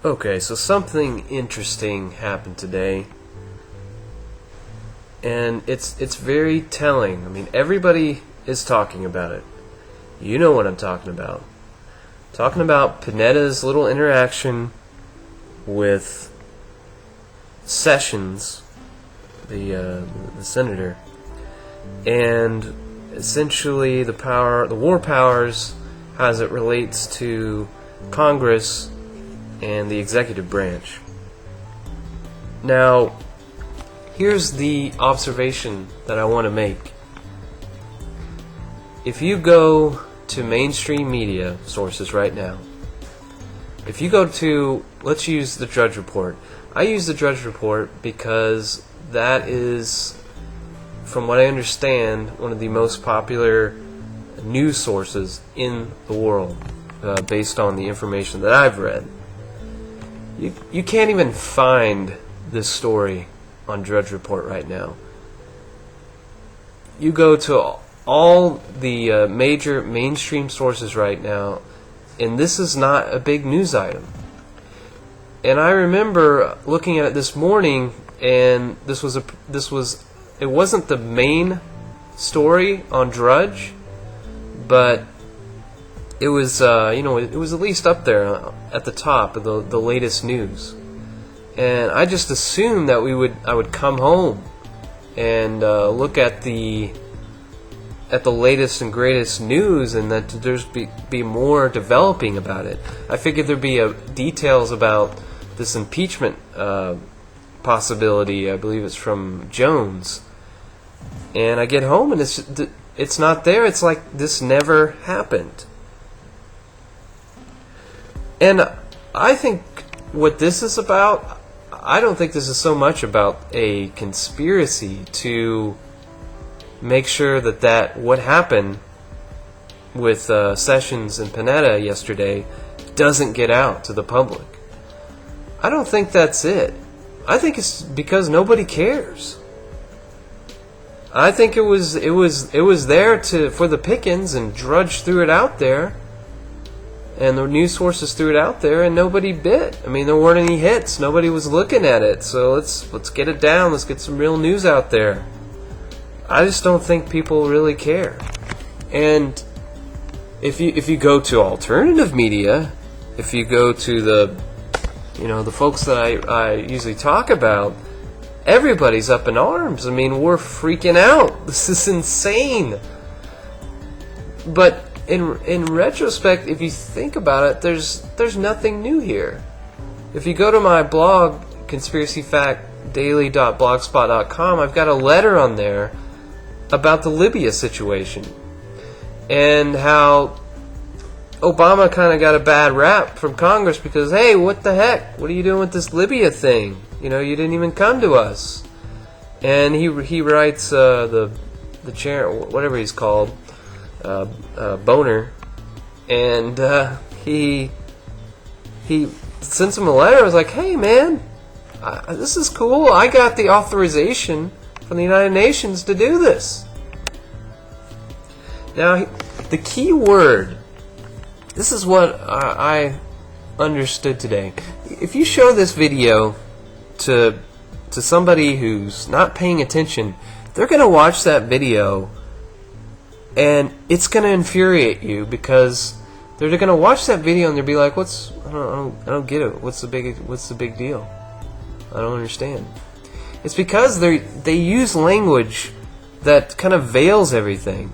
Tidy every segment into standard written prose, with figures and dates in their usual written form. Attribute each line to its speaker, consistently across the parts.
Speaker 1: Okay, so something interesting happened today, and it's very telling. I mean, everybody is talking about it. You know what I'm talking about. Talking about Panetta's little interaction with Sessions, the senator, and essentially the war powers as it relates to Congress and the executive branch. Now, here's the observation that I want to make. If you go to mainstream media sources right now, if you go to, let's use the Drudge Report. I use the Drudge Report because that is, from what I understand, one of the most popular news sources in the world, based on the information that I've read. You can't even find this story on Drudge Report right now. You go to all the major mainstream sources right now, and this is not a big news item. And I remember looking at it this morning, and it wasn't the main story on Drudge, but it was it was at least up there at the top of the latest news. And I just assumed that I would come home and look at the latest and greatest news, and that there's be more developing about it. I figured there'd be details about this impeachment possibility. I believe it's from Jones. And I get home and it's not there. It's like this never happened. And I think what this is about, I don't think this is so much about a conspiracy to make sure that what happened with Sessions and Panetta yesterday doesn't get out to the public. I don't think that's it. I think it's because nobody cares. I think it was there for the pickings, and Drudge threw it out there, and the news sources threw it out there, and nobody bit. I mean, there weren't any hits. Nobody was looking at it. So let's get it down. Let's get some real news out there. I just don't think people really care. And if you go to alternative media, if you go to the folks that I usually talk about, everybody's up in arms. I mean, we're freaking out. This is insane. But in retrospect, if you think about it, there's nothing new here. If you go to my blog, conspiracyfactdaily.blogspot.com, I've got a letter on there about the Libya situation and how Obama kind of got a bad rap from Congress because, hey, what the heck? What are you doing with this Libya thing? You didn't even come to us. And he writes the chair, whatever he's called, Boner, and he sends him a letter. I was like, hey man, this is cool. I got the authorization from the United Nations to do this. Now, the key word, this is what I understood today. If you show this video to somebody who's not paying attention, they're going to watch that video and it's going to infuriate you, because they're going to watch that video and they'll be like, I don't get it. What's the big deal? I don't understand. It's because they use language that kind of veils everything.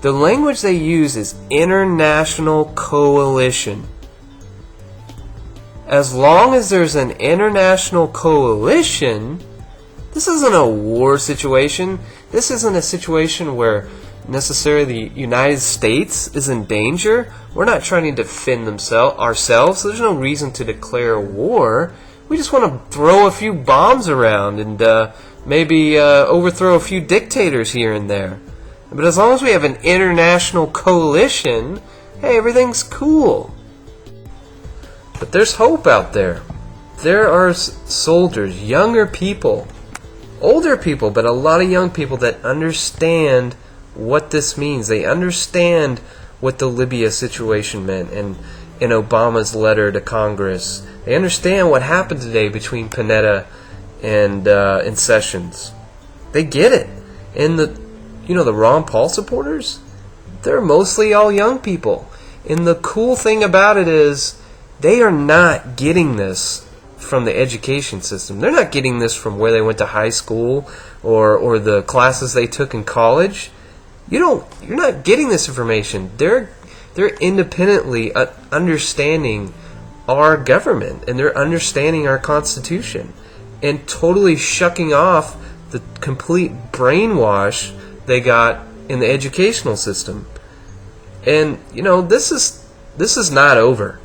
Speaker 1: The language they use is international coalition. As long as there's an international coalition, this isn't a war situation. This isn't a situation where necessarily the United States is in danger. We're not trying to defend ourselves, so there's no reason to declare war. We just want to throw a few bombs around and maybe overthrow a few dictators here and there. But as long as we have an international coalition, hey, everything's cool. But there's hope out there. There are soldiers, younger people, older people, but a lot of young people that understand what this means. They understand what the Libya situation meant, and in Obama's letter to Congress. They understand what happened today between Panetta and Sessions. They get it. And the Ron Paul supporters, they're mostly all young people. And the cool thing about it is they are not getting this from the education system. They're not getting this from where they went to high school or the classes they took in college. You're not getting this information. They're independently understanding our government, and they're understanding our Constitution, and totally shucking off the complete brainwash they got in the educational system. And this is not over.